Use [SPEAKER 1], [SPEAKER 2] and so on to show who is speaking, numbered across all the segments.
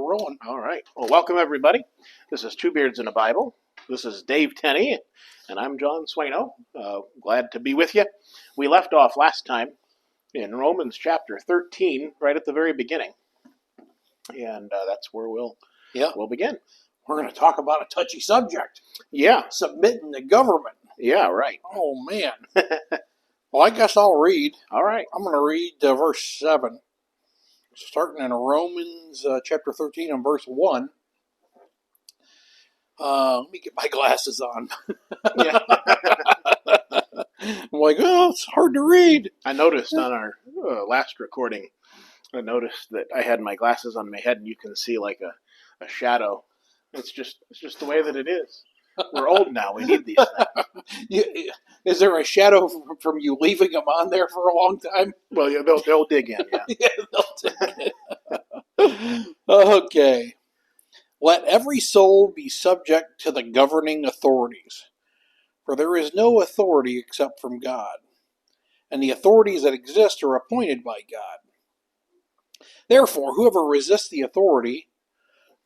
[SPEAKER 1] rolling.
[SPEAKER 2] All right. Well, welcome everybody. This is Two Beards in a Bible. This is Dave Tenney, and I'm John Swaino. Glad to be with you. We left off last time in Romans chapter 13, right at the very beginning, and that's where we'll begin.
[SPEAKER 1] We're going to talk about a touchy subject.
[SPEAKER 2] Yeah.
[SPEAKER 1] Submitting to government.
[SPEAKER 2] Yeah, right.
[SPEAKER 1] Oh, man. Well, I guess I'll read.
[SPEAKER 2] All right.
[SPEAKER 1] I'm going to read verse 7. Starting in Romans chapter 13 and verse 1. Let me get my glasses on.
[SPEAKER 2] Yeah.
[SPEAKER 1] I'm like, oh, it's hard to read.
[SPEAKER 2] I noticed on our last recording, I noticed that I had my glasses on my head, and you can see like a shadow. It's just the way that it is. We're old now. We need these things.
[SPEAKER 1] Is there a shadow from you leaving them on there for a long time?
[SPEAKER 2] Well, yeah, they'll dig in, yeah.
[SPEAKER 1] Yeah, they'll dig in. Okay. Let every soul be subject to the governing authorities, for there is no authority except from God, and the authorities that exist are appointed by God. Therefore, whoever resists the authority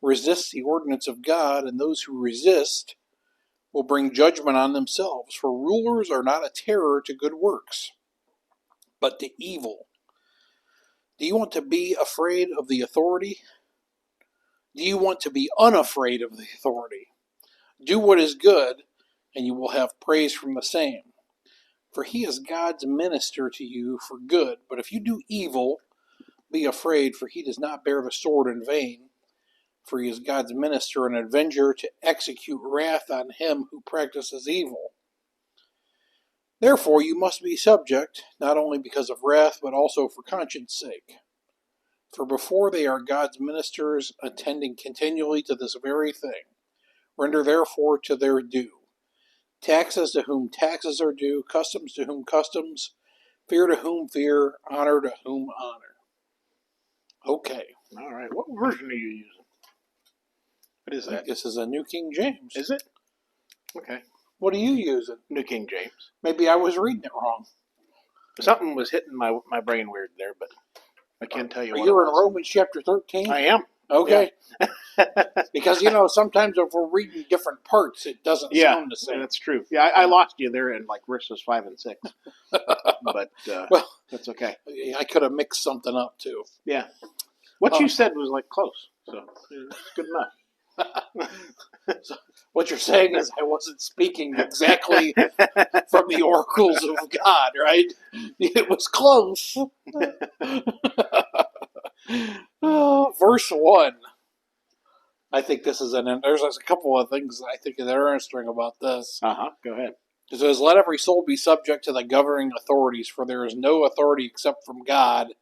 [SPEAKER 1] resists the ordinance of God, and those who resist will bring judgment on themselves, for rulers are not a terror to good works, but to evil. Do you want to be afraid of the authority? Do you want to be unafraid of the authority? Do what is good, and you will have praise from the same. For he is God's minister to you for good. But if you do evil, be afraid, for he does not bear the sword in vain. For he is God's minister and avenger to execute wrath on him who practices evil. Therefore you must be subject, not only because of wrath, but also for conscience sake. For before they are God's ministers, attending continually to this very thing. Render therefore to their due. Taxes to whom taxes are due, customs to whom customs, fear to whom fear, honor to whom honor. Okay.
[SPEAKER 2] All right. What version are you using? What is that?
[SPEAKER 1] This is a New King James.
[SPEAKER 2] Is it? Okay.
[SPEAKER 1] What are you using?
[SPEAKER 2] New King James.
[SPEAKER 1] Maybe I was reading it wrong.
[SPEAKER 2] Something was hitting my brain weird there, but I can't tell you what it
[SPEAKER 1] You're in
[SPEAKER 2] was.
[SPEAKER 1] Romans chapter 13?
[SPEAKER 2] I am.
[SPEAKER 1] Okay. Yeah. Because, sometimes if we're reading different parts, it doesn't sound the same.
[SPEAKER 2] Yeah, that's true. Yeah, I lost you there in like verses 5 and 6. But well, that's okay.
[SPEAKER 1] I could have mixed something up, too.
[SPEAKER 2] Yeah. What you said was like close, so it's good enough.
[SPEAKER 1] So what you're saying is I wasn't speaking exactly from the oracles of God, right? It was close. Verse 1. I think this is there's a couple of things I think that are interesting about this.
[SPEAKER 2] Go ahead.
[SPEAKER 1] It says, let every soul be subject to the governing authorities, for there is no authority except from God,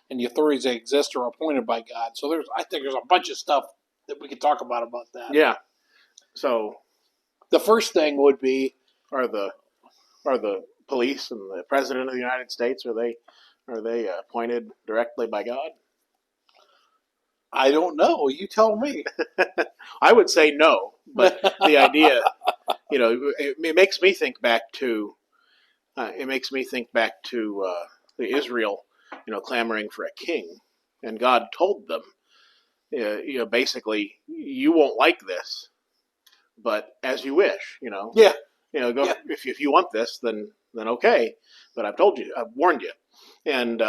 [SPEAKER 1] and the authorities that exist are appointed by God. So I think there's a bunch of stuff that we could talk about that.
[SPEAKER 2] Yeah. So
[SPEAKER 1] the first thing would be,
[SPEAKER 2] are the police and the president of the United States, are they appointed directly by God?
[SPEAKER 1] I don't know. You tell me.
[SPEAKER 2] I would say no, but the idea, it makes me think back to the Israel, clamoring for a king, and God told them, basically, you won't like this, but as you wish,
[SPEAKER 1] Yeah.
[SPEAKER 2] Go. Yeah. If you want this, then okay. But I've told you, I've warned you, and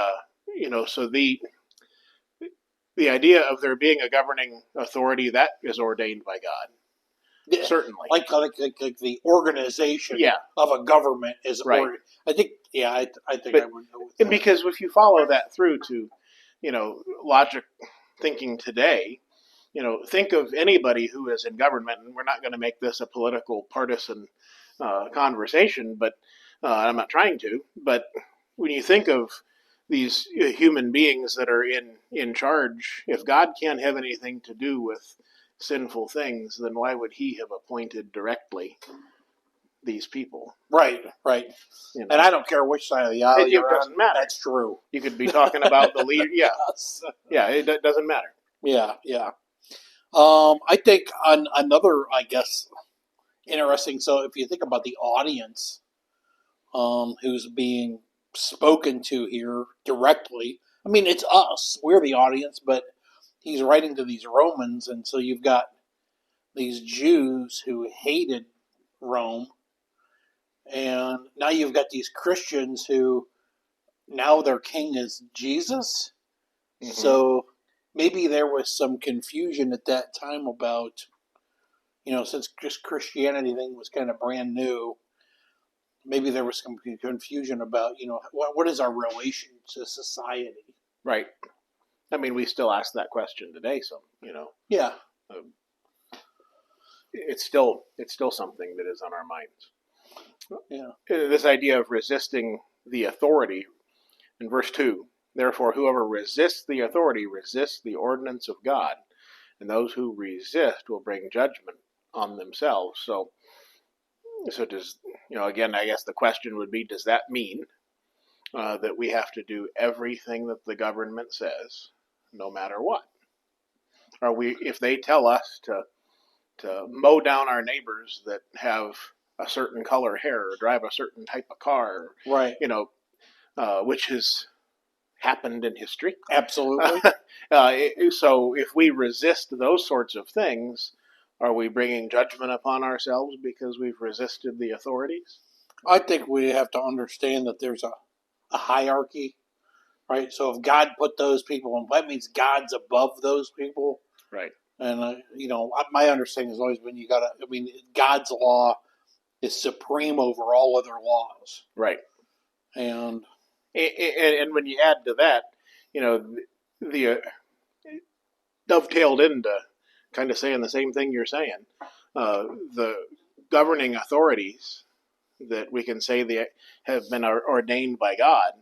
[SPEAKER 2] so the idea of there being a governing authority that is ordained by God,
[SPEAKER 1] yeah.
[SPEAKER 2] Certainly,
[SPEAKER 1] like the organization of a government is
[SPEAKER 2] right.
[SPEAKER 1] I think, I think I would go with
[SPEAKER 2] and
[SPEAKER 1] that.
[SPEAKER 2] Because if you follow that through to, logic thinking today, think of anybody who is in government, and we're not going to make this a political partisan conversation, but I'm not trying to. But when you think of these human beings that are in charge, if God can't have anything to do with sinful things, then why would he have appointed directly these people?
[SPEAKER 1] Right. And I don't care which side of the aisle you're on.
[SPEAKER 2] It doesn't matter.
[SPEAKER 1] That's true.
[SPEAKER 2] You could be talking about the leader. Yeah. Yeah, it doesn't matter.
[SPEAKER 1] Yeah. I think on another, I guess, interesting, so if you think about the audience who's being spoken to here directly, I mean, it's us. We're the audience, but he's writing to these Romans, and so you've got these Jews who hated Rome, and now you've got these Christians who now their king is Jesus.
[SPEAKER 2] Mm-hmm.
[SPEAKER 1] So maybe there was some confusion at that time about, since just Christianity thing was kind of brand new, maybe there was some confusion about, what is our relation to society?
[SPEAKER 2] Right. I mean, we still ask that question today. So
[SPEAKER 1] Yeah,
[SPEAKER 2] it's still something that is on our minds.
[SPEAKER 1] yeah,
[SPEAKER 2] This idea of resisting the authority in verse 2. Therefore, whoever resists the authority resists the ordinance of God, and those who resist will bring judgment on themselves. So does again? I guess the question would be: does that mean that we have to do everything that the government says, no matter what? Are we, if they tell us to mow down our neighbors that have a certain color hair or drive a certain type of car,
[SPEAKER 1] right,
[SPEAKER 2] which has happened in history.
[SPEAKER 1] absolutely.
[SPEAKER 2] So if we resist those sorts of things, are we bringing judgment upon ourselves because we've resisted the authorities?
[SPEAKER 1] I think we have to understand that there's a hierarchy, right? So if God put those people in, that means God's above those people.
[SPEAKER 2] Right.
[SPEAKER 1] And, my understanding has always been God's law is supreme over all other laws.
[SPEAKER 2] Right.
[SPEAKER 1] And
[SPEAKER 2] And when you add to that, the dovetailed into kind of saying the same thing you're saying, the governing authorities that we can say they have been ordained by God,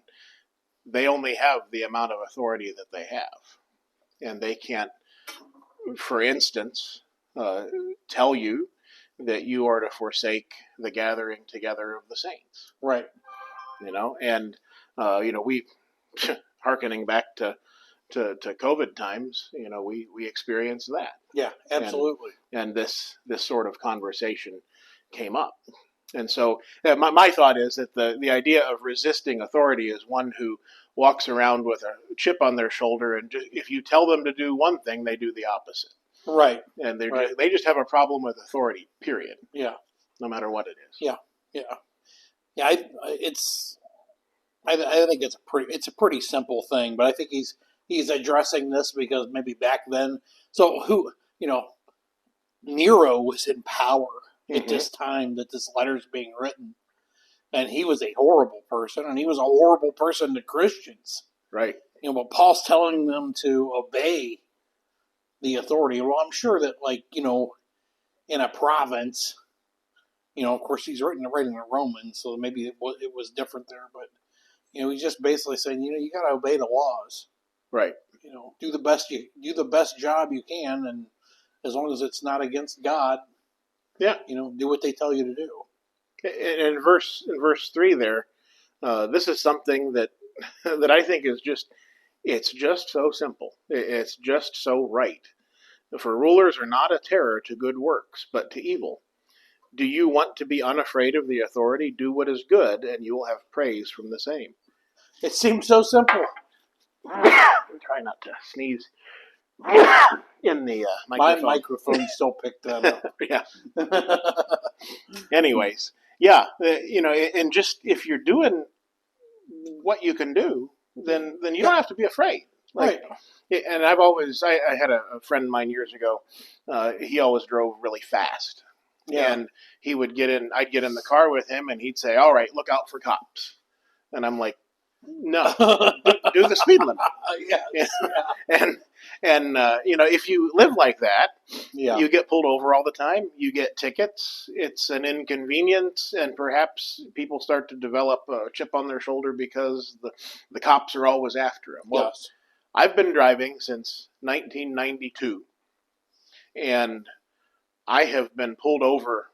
[SPEAKER 2] they only have the amount of authority that they have. And they can't, for instance, tell you that you are to forsake the gathering together of the saints.
[SPEAKER 1] right.
[SPEAKER 2] And we, hearkening back to COVID times, we experienced that.
[SPEAKER 1] Yeah, absolutely.
[SPEAKER 2] And this sort of conversation came up. And so my thought is that the idea of resisting authority is one who walks around with a chip on their shoulder, and if you tell them to do one thing, they do the opposite.
[SPEAKER 1] Right.
[SPEAKER 2] And
[SPEAKER 1] Right.
[SPEAKER 2] they just have a problem with authority, period.
[SPEAKER 1] Yeah.
[SPEAKER 2] No matter what it is.
[SPEAKER 1] Yeah. Yeah. Yeah. I think it's a pretty simple thing, but I think he's addressing this because maybe back then. So Nero was in power at
[SPEAKER 2] Mm-hmm.
[SPEAKER 1] this time that this letter's being written, and he was a horrible person, and he was a horrible person to Christians.
[SPEAKER 2] Right.
[SPEAKER 1] But Paul's telling them to obey the authority. Well, I'm sure that, in a province, of course, he's writing to Romans, so maybe it was different there. But he's just basically saying, you got to obey the laws.
[SPEAKER 2] Right.
[SPEAKER 1] Do the best job you can, and as long as it's not against God,
[SPEAKER 2] yeah,
[SPEAKER 1] do what they tell you to do.
[SPEAKER 2] In verse 3 there, this is something that that I think is it's just so simple. It's just so right. For rulers are not a terror to good works, but to evil. Do you want to be unafraid of the authority? Do what is good, and you will have praise from the same.
[SPEAKER 1] It seems so simple.
[SPEAKER 2] Try not to sneeze in the microphone.
[SPEAKER 1] My microphone still picked that up.
[SPEAKER 2] Yeah. Anyways, yeah, and just if you're doing what you can do, then you don't have to be afraid.
[SPEAKER 1] Right.
[SPEAKER 2] And I had a friend of mine years ago. He always drove really fast.
[SPEAKER 1] Yeah.
[SPEAKER 2] And I'd get in the car with him, and he'd say, "All right, look out for cops." And I'm like, "No, do the speed limit."
[SPEAKER 1] Yes.
[SPEAKER 2] And if you live like that,
[SPEAKER 1] Yeah.
[SPEAKER 2] you get pulled over all the time. You get tickets. It's an inconvenience, and perhaps people start to develop a chip on their shoulder because the cops are always after them. Well,
[SPEAKER 1] Yes.
[SPEAKER 2] I've been driving since 1992, and I have been pulled over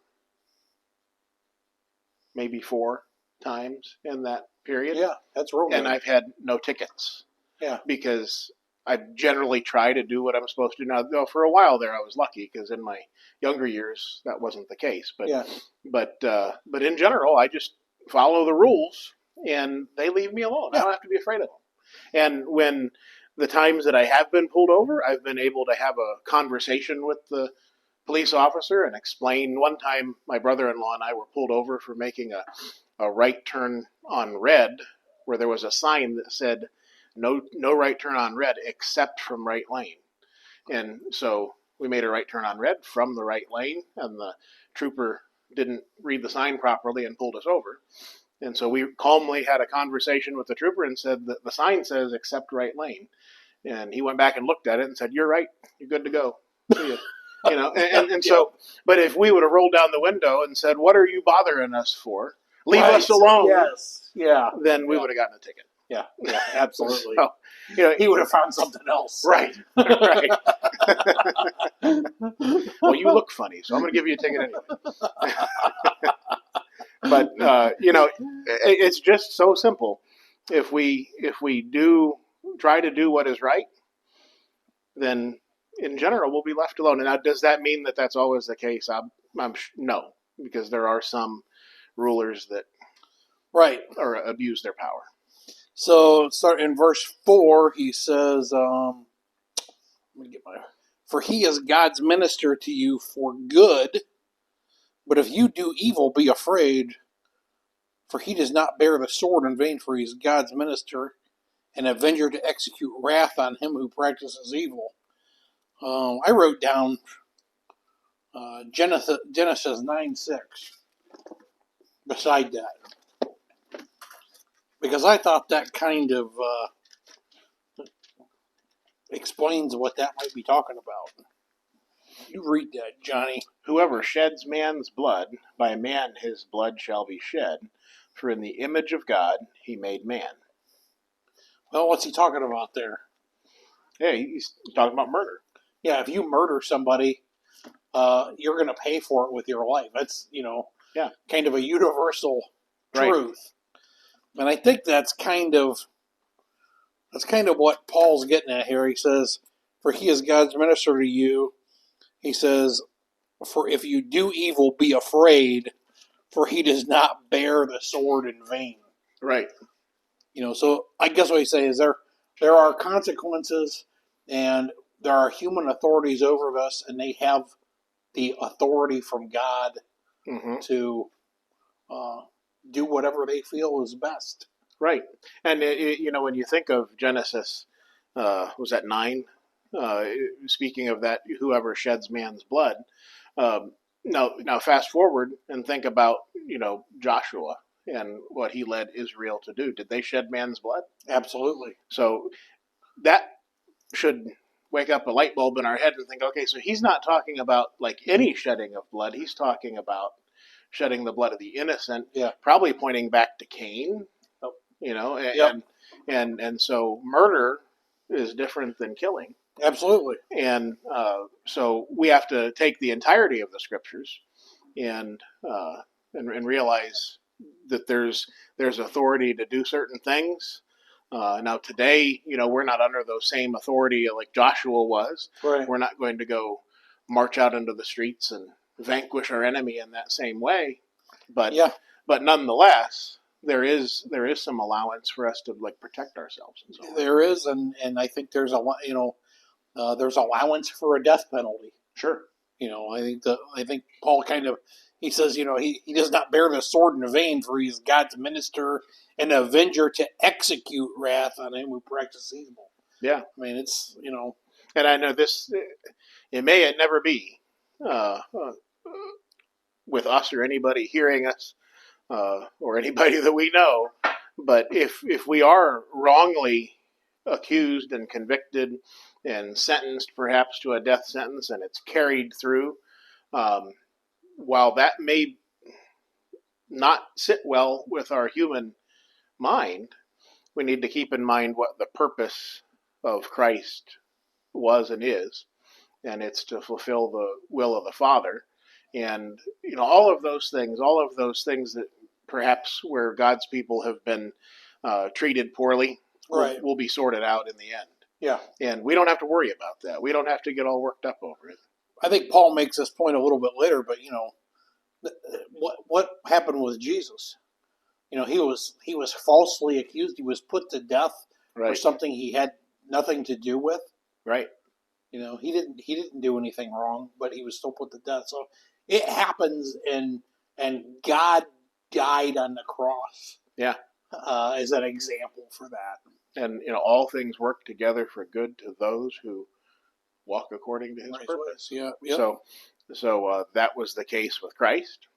[SPEAKER 2] maybe 4 times in that period.
[SPEAKER 1] Yeah, that's real.
[SPEAKER 2] And I've had no tickets.
[SPEAKER 1] Yeah.
[SPEAKER 2] Because I generally try to do what I'm supposed to. Now, for a while there, I was lucky because in my younger years that wasn't the case. But
[SPEAKER 1] yeah.
[SPEAKER 2] but in general, I just follow the rules, and they leave me alone.
[SPEAKER 1] Yeah.
[SPEAKER 2] I don't have to be afraid of them. And when the times that I have been pulled over, I've been able to have a conversation with the police officer and explain. One time, my brother-in-law and I were pulled over for making a right turn on red, where there was a sign that said, no right turn on red except from right lane. And so we made a right turn on red from the right lane, and the trooper didn't read the sign properly and pulled us over. And so we calmly had a conversation with the trooper and said that the sign says except right lane. And he went back and looked at it and said, "You're right. You're good to go. See you." You know, and so, but if we would have rolled down the window and said, "What are you bothering us for? Leave
[SPEAKER 1] Right.
[SPEAKER 2] us alone."
[SPEAKER 1] Yes. Yeah.
[SPEAKER 2] Then we would have gotten a ticket.
[SPEAKER 1] Yeah. Yeah. Absolutely.
[SPEAKER 2] So, you know,
[SPEAKER 1] he would have found something else.
[SPEAKER 2] Right. Right. Well, you look funny, so I'm going to give you a ticket anyway. But you know, it's just so simple. If we do try to do what is right, then in general we'll be left alone. And now, does that mean that that's always the case? No, because there are some rulers that
[SPEAKER 1] right
[SPEAKER 2] or abuse their power.
[SPEAKER 1] So start in verse 4. He says, "Let me get my. For he is God's minister to you for good. But if you do evil, be afraid. For he does not bear the sword in vain. For he is God's minister, an avenger to execute wrath on him who practices evil." I wrote down Genesis 9:6 beside that, because I thought that kind of explains what that might be talking about. You read that, Johnny.
[SPEAKER 2] "Whoever sheds man's blood, by man his blood shall be shed, for in the image of God he made man."
[SPEAKER 1] Well, what's he talking about there?
[SPEAKER 2] Yeah, he's talking about murder.
[SPEAKER 1] Yeah, if you murder somebody, you're going to pay for it with your life. That's,
[SPEAKER 2] Yeah.
[SPEAKER 1] kind of a universal
[SPEAKER 2] Right.
[SPEAKER 1] truth. And I think that's kind of what Paul's getting at here. He says, "For he is God's minister to you." He says, "For if you do evil, be afraid, for he does not bear the sword in vain."
[SPEAKER 2] Right.
[SPEAKER 1] So I guess what he's saying is there are consequences, and there are human authorities over us, and they have the authority from God to do whatever they feel is best.
[SPEAKER 2] Right. And, when you think of Genesis, was that 9? Speaking of that, whoever sheds man's blood. Now fast forward and think about, Joshua and what he led Israel to do. Did they shed man's blood?
[SPEAKER 1] Absolutely.
[SPEAKER 2] So that should wake up a light bulb in our head and think, okay, so he's not talking about like any shedding of blood. He's talking about shedding the blood of the innocent.
[SPEAKER 1] Yeah.
[SPEAKER 2] Probably pointing back to Cain. And so murder is different than killing.
[SPEAKER 1] Absolutely.
[SPEAKER 2] And so we have to take the entirety of the scriptures and realize that there's authority to do certain things. Now today, we're not under the same authority like Joshua was.
[SPEAKER 1] Right.
[SPEAKER 2] We're not going to go march out into the streets and vanquish our enemy in that same way. But nonetheless, there is some allowance for us to protect ourselves and so on.
[SPEAKER 1] There is, and I think there's there's allowance for a death penalty.
[SPEAKER 2] Sure.
[SPEAKER 1] I think Paul he says, he does not bear the sword in vain, for he is God's minister, an avenger to execute wrath on him who practices evil.
[SPEAKER 2] Yeah.
[SPEAKER 1] I mean, it's,
[SPEAKER 2] And I know this, it may never be with us or anybody hearing us or anybody that we know, but if we are wrongly accused and convicted and sentenced perhaps to a death sentence and it's carried through, while that may not sit well with our human mind, we need to keep in mind what the purpose of Christ was and is, and it's to fulfill the will of the Father. And all of those things that perhaps where God's people have been treated poorly will be sorted out in the end.
[SPEAKER 1] Yeah.
[SPEAKER 2] And we don't have to worry about that. We don't have to get all worked up over it.
[SPEAKER 1] I think Paul makes this point a little bit later, but what happened with Jesus? He was falsely accused. He was put to death for something he had nothing to do with.
[SPEAKER 2] Right.
[SPEAKER 1] He didn't do anything wrong, but he was still put to death. So it happens, and God died on the cross.
[SPEAKER 2] Yeah.
[SPEAKER 1] As an example for that.
[SPEAKER 2] And all things work together for good to those who walk according to His purpose.
[SPEAKER 1] Yeah. Yep.
[SPEAKER 2] So that was the case with Christ.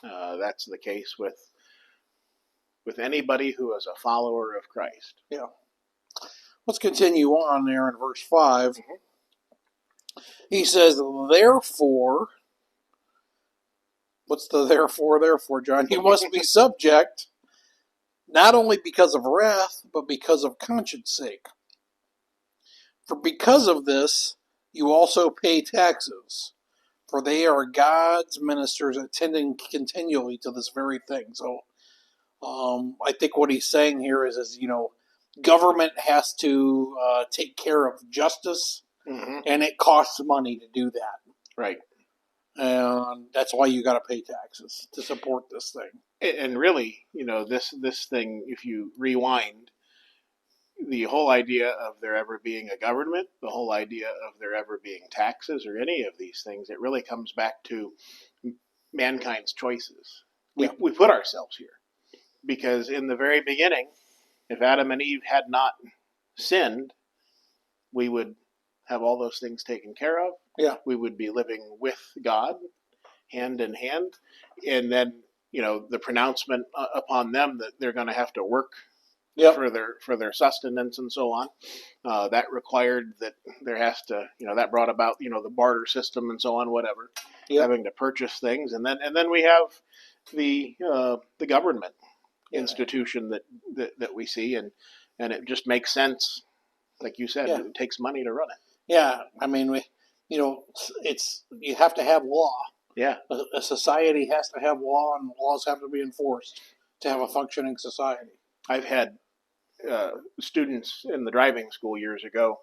[SPEAKER 2] That's the case with anybody who is a follower of Christ.
[SPEAKER 1] Yeah. Let's continue on there in verse 5. Mm-hmm. He says, therefore, what's the therefore, John? You must be subject, not only because of wrath, but because of conscience sake. For because of this, you also pay taxes, for they are God's ministers attending continually to this very thing. So I think what he's saying here is government has to take care of justice, mm-hmm. and it costs money to do that.
[SPEAKER 2] Right.
[SPEAKER 1] And that's why you got to pay taxes to support this thing.
[SPEAKER 2] And really, this thing, if you rewind, the whole idea of there ever being a government, the whole idea of there ever being taxes or any of these things, it really comes back to mankind's choices. We put ourselves here because in the very beginning, if Adam and Eve had not sinned, we would have all those things taken care of.
[SPEAKER 1] Yeah.
[SPEAKER 2] We would be living with God hand in hand. And then, the pronouncement upon them that they're going to have to work for their sustenance and so on. That required that there has to, that brought about, the barter system and so on, whatever, having to purchase things. And then we have the government institution that we see. And it just makes sense. Like you said, it takes money to run it.
[SPEAKER 1] Yeah. I mean, you have to have law.
[SPEAKER 2] Yeah.
[SPEAKER 1] A society has to have law, and laws have to be enforced to have a functioning society.
[SPEAKER 2] I've had students in the driving school years ago.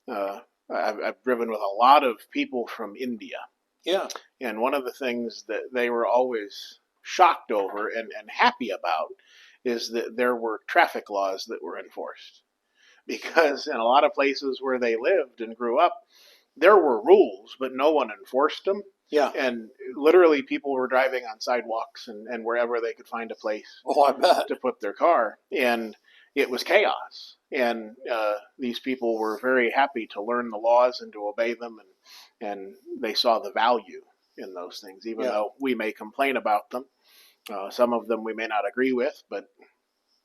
[SPEAKER 2] I've driven with a lot of people from India.
[SPEAKER 1] Yeah.
[SPEAKER 2] And one of the things that they were always shocked over and happy about is that there were traffic laws that were enforced. Because in a lot of places where they lived and grew up, there were rules, but no one enforced them.
[SPEAKER 1] Yeah.
[SPEAKER 2] And literally people were driving on sidewalks and wherever they could find a place
[SPEAKER 1] I bet.
[SPEAKER 2] to put their car. And it was chaos. And these people were very happy to learn the laws and to obey them. And they saw the value in those things, even though we may complain about them. Some of them we may not agree with, but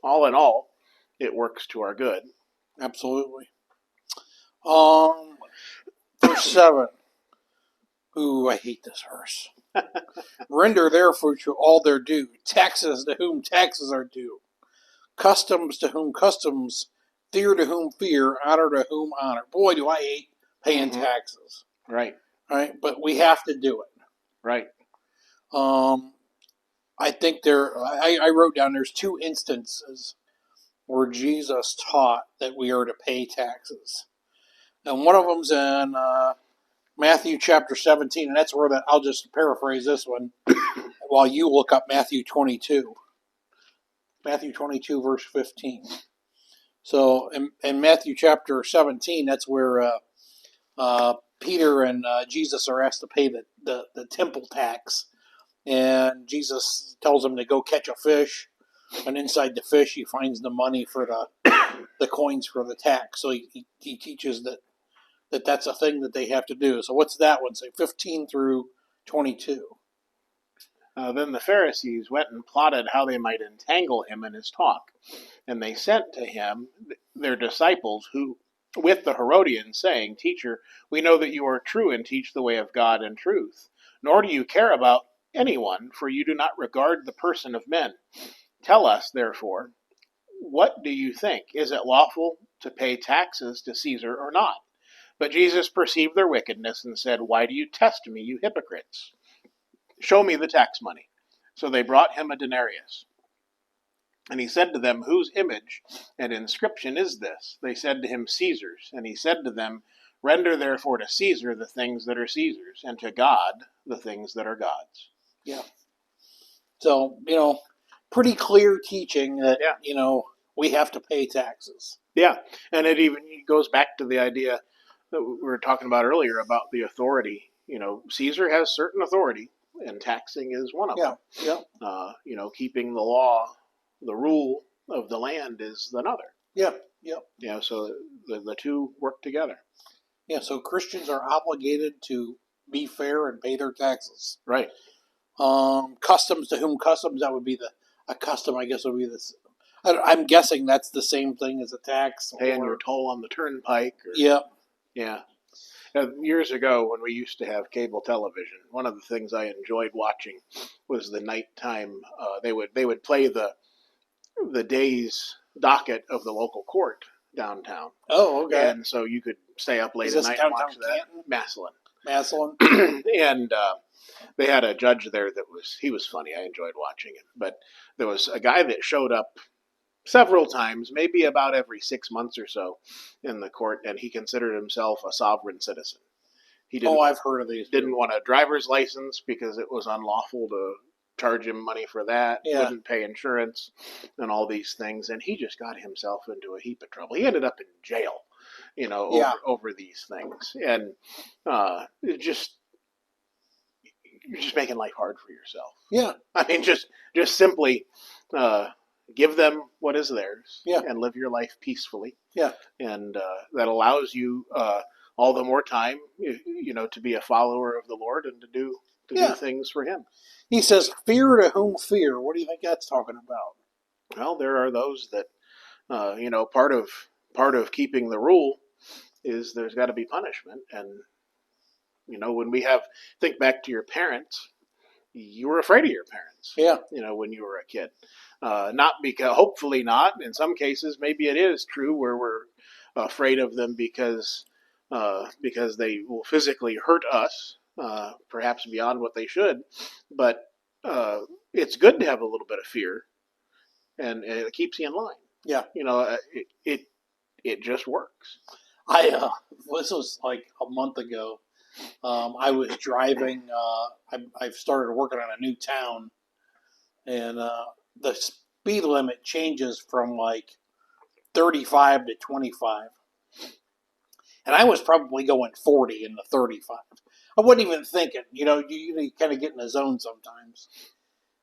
[SPEAKER 2] all in all, it works to our good.
[SPEAKER 1] Absolutely. Verse 7. Ooh, I hate this verse. Render therefore to all their due, taxes to whom taxes are due, customs to whom customs, fear to whom fear, honor to whom honor. Boy, do I hate paying taxes.
[SPEAKER 2] Right.
[SPEAKER 1] Right, but we have to do it.
[SPEAKER 2] Right.
[SPEAKER 1] I think I wrote down there's 2 instances where Jesus taught that we are to pay taxes. And one of them's in Matthew chapter 17, and that's where I'll just paraphrase this one while you look up Matthew 22. Matthew 22, verse 15. So in Matthew chapter 17, that's where Peter and Jesus are asked to pay the temple tax. And Jesus tells them to go catch a fish. And inside the fish, he finds the money for the coins for the tax. So he teaches that's a thing that they have to do. So what's that one say? 15 through 22.
[SPEAKER 2] Then the Pharisees went and plotted how they might entangle him in his talk. And they sent to him their disciples who, with the Herodians, saying, Teacher, we know that you are true and teach the way of God in truth. Nor do you care about anyone, for you do not regard the person of men. Tell us, therefore, what do you think? Is it lawful to pay taxes to Caesar or not? But Jesus perceived their wickedness and said, Why do you test me, you hypocrites? Show me the tax money. So they brought him a denarius. And he said to them, Whose image and inscription is this? They said to him, Caesar's. And he said to them, Render therefore to Caesar the things that are Caesar's, and to God the things that are God's.
[SPEAKER 1] Yeah. So, pretty clear teaching that, we have to pay taxes.
[SPEAKER 2] Yeah, and it even goes back to the idea that we were talking about earlier about the authority. Caesar has certain authority, and taxing is one of
[SPEAKER 1] Yeah,
[SPEAKER 2] them.
[SPEAKER 1] yeah,
[SPEAKER 2] Keeping the law, the rule of the land is another.
[SPEAKER 1] yeah, yeah.
[SPEAKER 2] So the two work together.
[SPEAKER 1] Yeah, so Christians are obligated to be fair and pay their taxes.
[SPEAKER 2] Right.
[SPEAKER 1] Customs, to whom customs, that would be a custom, I guess, would be this. I'm guessing that's the same thing as a tax.
[SPEAKER 2] Paying your toll on the turnpike.
[SPEAKER 1] Yeah.
[SPEAKER 2] Yeah. Years ago, when we used to have cable television, one of the things I enjoyed watching was the nighttime. They would play the day's docket of the local court downtown.
[SPEAKER 1] Oh, okay.
[SPEAKER 2] And so you could stay up late
[SPEAKER 1] Is
[SPEAKER 2] at
[SPEAKER 1] this
[SPEAKER 2] night and
[SPEAKER 1] downtown
[SPEAKER 2] watch that.
[SPEAKER 1] Canton?
[SPEAKER 2] Massillon.
[SPEAKER 1] Massillon?
[SPEAKER 2] And they had a judge there he was funny. I enjoyed watching him. But there was a guy that showed up several times, maybe about every 6 months or so, in the court, and he considered himself a sovereign citizen. He didn't,
[SPEAKER 1] I've heard of these.
[SPEAKER 2] Didn't want a driver's license because it was unlawful to charge him money for that.
[SPEAKER 1] Yeah.
[SPEAKER 2] Wouldn't pay insurance and all these things, and he just got himself into a heap of trouble. He ended up in jail, over these things, and it just you're just making life hard for yourself.
[SPEAKER 1] Yeah.
[SPEAKER 2] I mean, just simply give them what is theirs,
[SPEAKER 1] yeah,
[SPEAKER 2] and live your life peacefully.
[SPEAKER 1] Yeah.
[SPEAKER 2] And that allows you all the more time, to be a follower of the Lord and to do things for Him.
[SPEAKER 1] He says, "Fear to whom fear." What do you think that's talking about?
[SPEAKER 2] Well, there are those that, part of keeping the rule is there's got to be punishment. And when think back to your parents, you were afraid of your parents.
[SPEAKER 1] Yeah.
[SPEAKER 2] When you were a kid, not because, hopefully not. In some cases, maybe it is true where we're afraid of them because they will physically hurt us, perhaps beyond what they should. But it's good to have a little bit of fear, and it keeps you in line.
[SPEAKER 1] Yeah.
[SPEAKER 2] It just works.
[SPEAKER 1] This was like a month ago. I was driving. I've started working on a new town, and the speed limit changes from like 35 to 25. And I was probably going 40 in the 35. I wasn't even thinking. You kind of get in the zone sometimes.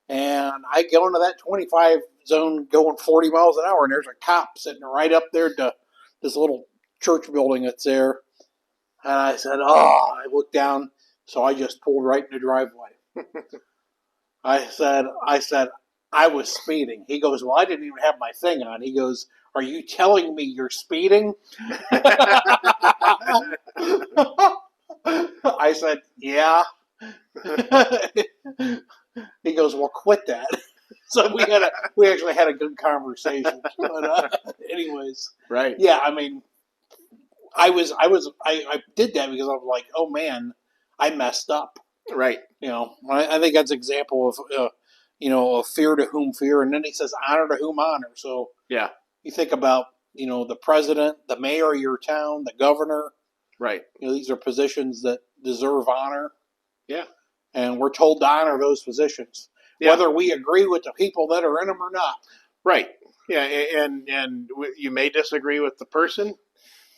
[SPEAKER 1] And I go into that 25 zone going 40 miles an hour, and there's a cop sitting right up there to this little church building that's there. And I said, I looked down, so I just pulled right in the driveway. I said, I was speeding. He goes, well, I didn't even have my thing on. He goes, are you telling me you're speeding? I said, yeah. He goes, well, quit that. So we actually had a good conversation. But anyways,
[SPEAKER 2] right?
[SPEAKER 1] Yeah, I mean, I did that because I was like, oh man, I messed up.
[SPEAKER 2] Right.
[SPEAKER 1] I think that's an example of of fear to whom fear, and then he says honor to whom honor. So
[SPEAKER 2] yeah,
[SPEAKER 1] you think about the president, the mayor of your town, the governor.
[SPEAKER 2] Right.
[SPEAKER 1] These are positions that deserve honor.
[SPEAKER 2] Yeah.
[SPEAKER 1] And we're told to honor those positions, whether we agree with the people that are in them or not.
[SPEAKER 2] Right. Yeah, and you may disagree with the person.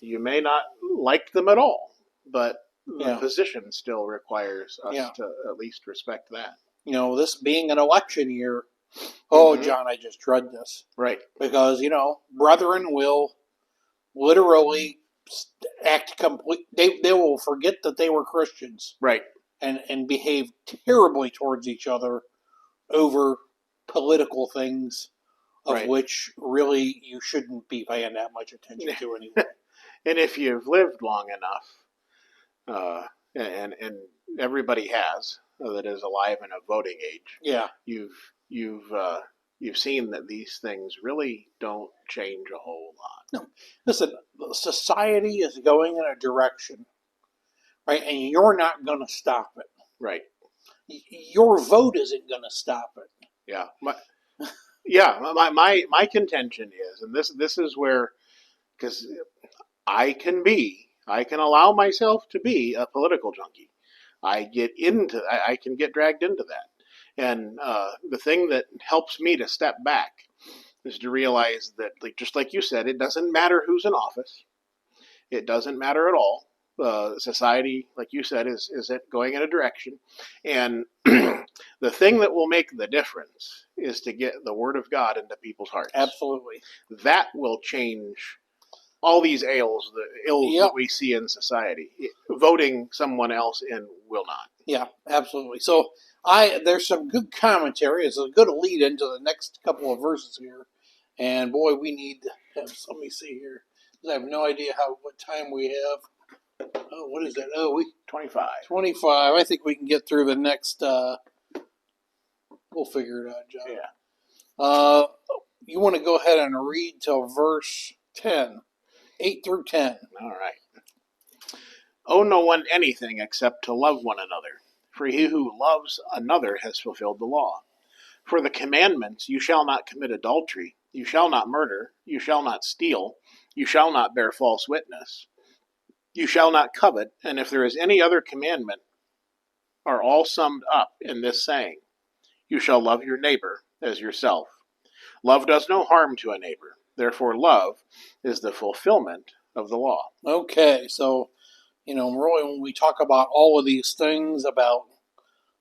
[SPEAKER 2] You may not like them at all, but the position still requires us to at least respect that.
[SPEAKER 1] This being an election year, John, I just dread this.
[SPEAKER 2] Right.
[SPEAKER 1] Because, brethren will literally act complete. They will forget that they were Christians.
[SPEAKER 2] Right.
[SPEAKER 1] And behave terribly towards each other over political things of which really you shouldn't be paying that much attention to anyway.
[SPEAKER 2] And if you've lived long enough, and everybody has that is alive in a voting age, you've seen that these things really don't change a whole lot.
[SPEAKER 1] No, listen, society is going in a direction, right, and you're not going to stop it.
[SPEAKER 2] Right.
[SPEAKER 1] Your vote isn't going to stop it.
[SPEAKER 2] Yeah. My contention is, and this is where, because I can allow myself to be a political junkie. I can get dragged into that. And the thing that helps me to step back is to realize that, like just like you said, it doesn't matter who's in office. It doesn't matter at all. Society, like you said, is it going in a direction, and the thing that will make the difference is to get the word of God into people's hearts.
[SPEAKER 1] Absolutely.
[SPEAKER 2] That will change all these ills
[SPEAKER 1] Yep.
[SPEAKER 2] that we see in society. Voting someone else in will not.
[SPEAKER 1] Yeah, absolutely. So there's some good commentary. It's a good lead into the next couple of verses here. And boy, we need to have, let me see here. I have no idea what time we have. Oh, what is that? Oh,
[SPEAKER 2] 25.
[SPEAKER 1] 25. I think we can get through the next. We'll figure it out, John.
[SPEAKER 2] Yeah.
[SPEAKER 1] You want to go ahead and read till verse 10, 8 through 10.
[SPEAKER 2] All right. Owe no one anything except to love one another, for he who loves another has fulfilled the law. For the commandments, you shall not commit adultery, you shall not murder, you shall not steal, you shall not bear false witness, you shall not covet, and if there is any other commandment, are all summed up in this saying, you shall love your neighbor as yourself. Love does no harm to a neighbor. Therefore, love is the fulfillment of the law.
[SPEAKER 1] Okay, so, really, when we talk about all of these things about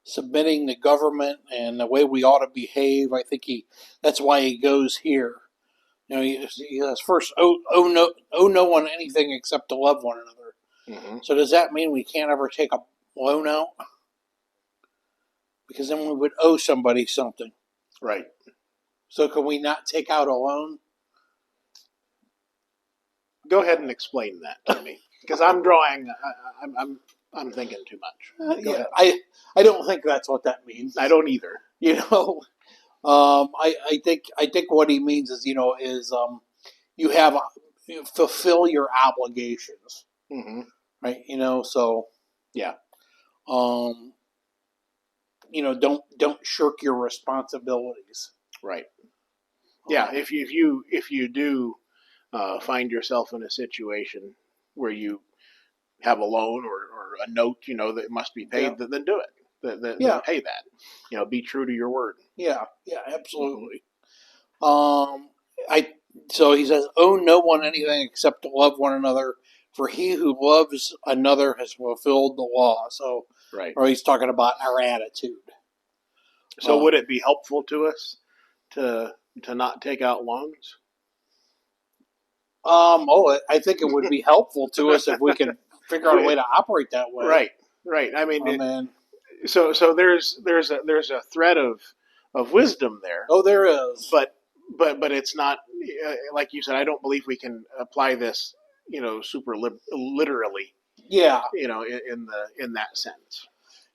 [SPEAKER 1] submitting to government and the way we ought to behave, I think that's why he goes here. He says first, owe no one anything except to love one another.
[SPEAKER 2] Mm-hmm.
[SPEAKER 1] So does that mean we can't ever take a loan out? Because then we would owe somebody something.
[SPEAKER 2] Right.
[SPEAKER 1] So can we not take out a loan?
[SPEAKER 2] Go ahead and explain that to me, because I'm drawing. I'm thinking too much. Go
[SPEAKER 1] Yeah,
[SPEAKER 2] ahead.
[SPEAKER 1] I don't think that's what that means.
[SPEAKER 2] I don't either.
[SPEAKER 1] I think what he means is you fulfill your obligations,
[SPEAKER 2] Mm-hmm.
[SPEAKER 1] right? So
[SPEAKER 2] Yeah.
[SPEAKER 1] Don't shirk your responsibilities.
[SPEAKER 2] Right. Yeah. If you do find yourself in a situation where you have a loan or a note, that must be paid,
[SPEAKER 1] Yeah.
[SPEAKER 2] then do it. Then pay that. Be true to your word.
[SPEAKER 1] Yeah, absolutely. I So he says, owe no one anything except to love one another, for he who loves another has fulfilled the law. So,
[SPEAKER 2] Right.
[SPEAKER 1] or he's talking about our attitude.
[SPEAKER 2] So would it be helpful to us to not take out loans?
[SPEAKER 1] I think it would be helpful to us if we could figure out a way to operate that way.
[SPEAKER 2] Right. I mean, so there's a thread of wisdom there.
[SPEAKER 1] Oh, there is.
[SPEAKER 2] But it's not like you said. I don't believe we can apply this, super literally.
[SPEAKER 1] Yeah.
[SPEAKER 2] In that sense.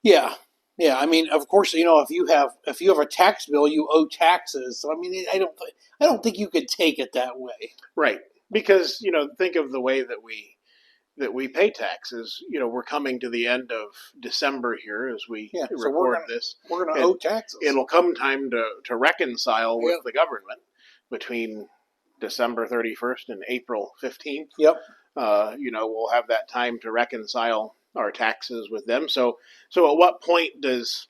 [SPEAKER 1] Yeah. Yeah, I mean, of course, if you have a tax bill, you owe taxes. So I mean, I don't think you could take it that way.
[SPEAKER 2] Right. Because, think of the way that we pay taxes. We're coming to the end of December here as we record this.
[SPEAKER 1] We're going to owe taxes.
[SPEAKER 2] It'll come time to reconcile with the government between December 31st and April 15th.
[SPEAKER 1] Yep.
[SPEAKER 2] We'll have that time to reconcile our taxes with them. So at what point does,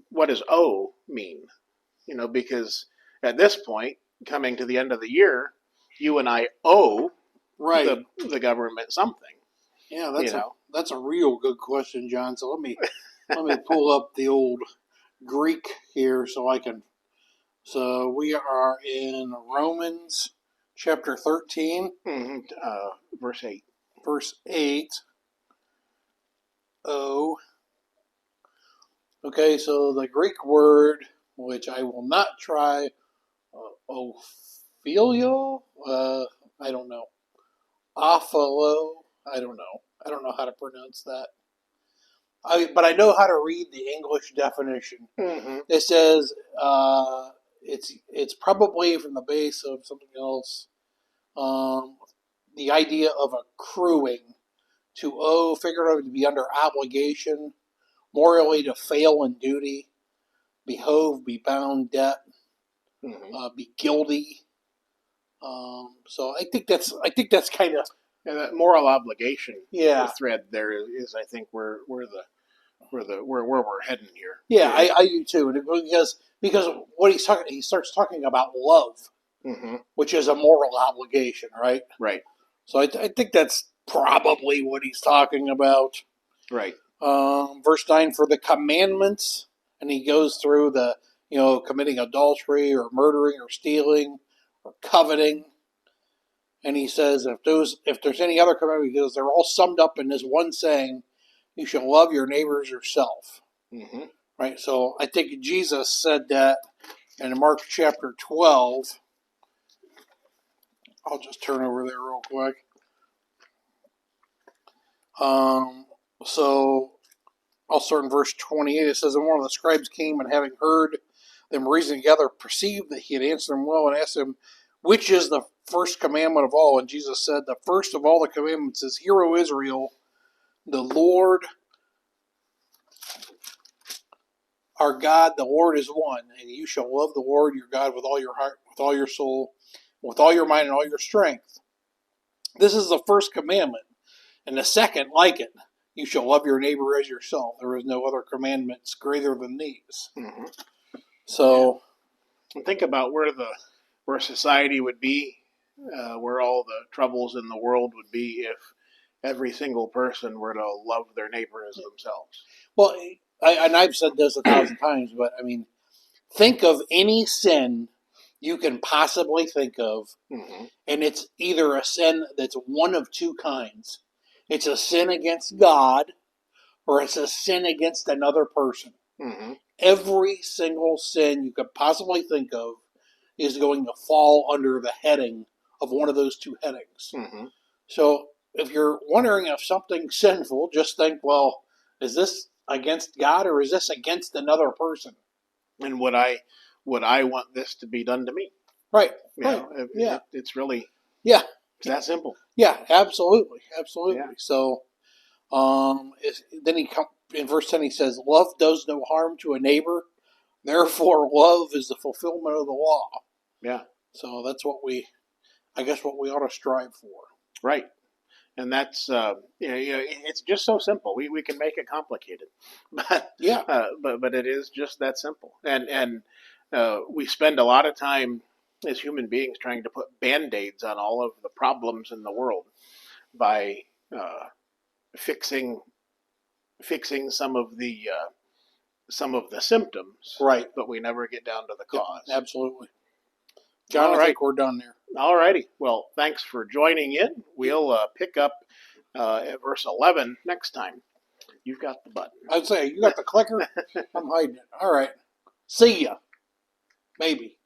[SPEAKER 2] what does owe mean? Because at this point, coming to the end of the year, you and I owe the government something.
[SPEAKER 1] Yeah, that's a real good question, John. So let me pull up the old Greek here so I can. So we are in Romans chapter 13,
[SPEAKER 2] verse 8.
[SPEAKER 1] Verse 8. Oh. Okay, so the Greek word, which I will not try, Ophelio? I don't know. Ophelo? I don't know. I don't know how to pronounce that. But I know how to read the English definition.
[SPEAKER 2] Mm-hmm.
[SPEAKER 1] It says it's probably from the base of something else. The idea of accruing, to owe, figuratively to be under obligation, morally to fail in duty, behove, be bound, debt, be guilty. So I think that's kind of
[SPEAKER 2] that moral obligation
[SPEAKER 1] the
[SPEAKER 2] thread there is I think where where we're heading here.
[SPEAKER 1] Yeah, I do too. Because what he starts talking about love,
[SPEAKER 2] Mm-hmm.
[SPEAKER 1] which is a moral obligation, right?
[SPEAKER 2] Right.
[SPEAKER 1] So I think that's probably what he's talking about.
[SPEAKER 2] Right.
[SPEAKER 1] Verse 9, for the commandments, and he goes through the, committing adultery or murdering or stealing or coveting. And he says, if there's any other commandment, he goes, they're all summed up in this one saying, you shall love your neighbors yourself.
[SPEAKER 2] Mm-hmm.
[SPEAKER 1] Right? So I think Jesus said that in Mark chapter 12. I'll just turn over there real quick. So I'll start in verse 28. It says, and one of the scribes came, and having heard them reason together, perceived that he had answered them well, and asked him, which is the first commandment of all? And Jesus said, the first of all the commandments is, hear, O Israel, the Lord our God, the Lord is one, and you shall love the Lord your God with all your heart, with all your soul, with all your mind, and all your strength. This is the first commandment. And the second, like it, you shall love your neighbor as yourself. There is no other commandments greater than these.
[SPEAKER 2] Mm-hmm.
[SPEAKER 1] So,
[SPEAKER 2] and think about where society would be, where all the troubles in the world would be if every single person were to love their neighbor as themselves.
[SPEAKER 1] well, and I've said this 1,000 times, but I mean, think of any sin you can possibly think of,
[SPEAKER 2] mm-hmm.
[SPEAKER 1] and it's either a sin that's one of two kinds. It's a sin against God, or it's a sin against another person.
[SPEAKER 2] Mm-hmm.
[SPEAKER 1] Every single sin you could possibly think of is going to fall under the heading of one of those two headings.
[SPEAKER 2] Mm-hmm.
[SPEAKER 1] So if you're wondering if something's sinful, just think, well, is this against God or is this against another person?
[SPEAKER 2] And would I want this to be done to me?
[SPEAKER 1] Right.
[SPEAKER 2] You
[SPEAKER 1] right.
[SPEAKER 2] know,
[SPEAKER 1] Yeah.
[SPEAKER 2] It's really
[SPEAKER 1] Yeah.
[SPEAKER 2] it's that simple.
[SPEAKER 1] Yeah. Absolutely. Absolutely.
[SPEAKER 2] Yeah.
[SPEAKER 1] So, then in verse 10 he says, "Love does no harm to a neighbor. Therefore, love is the fulfillment of the law."
[SPEAKER 2] Yeah.
[SPEAKER 1] So that's I guess, what we ought to strive for.
[SPEAKER 2] Right. And that's it's just so simple. We can make it complicated, but
[SPEAKER 1] Yeah.
[SPEAKER 2] But it is just that simple. And we spend a lot of time as human beings trying to put band-aids on all of the problems in the world by fixing some of the symptoms,
[SPEAKER 1] Right.
[SPEAKER 2] but we never get down to the cause.
[SPEAKER 1] Yep, absolutely. John,
[SPEAKER 2] All
[SPEAKER 1] I
[SPEAKER 2] right.
[SPEAKER 1] think we're done there.
[SPEAKER 2] All righty. Well, thanks for joining in. We'll pick up at verse 11 next time. You've got the button.
[SPEAKER 1] I'd say, you got the clicker? I'm hiding it. All right. See ya. Maybe.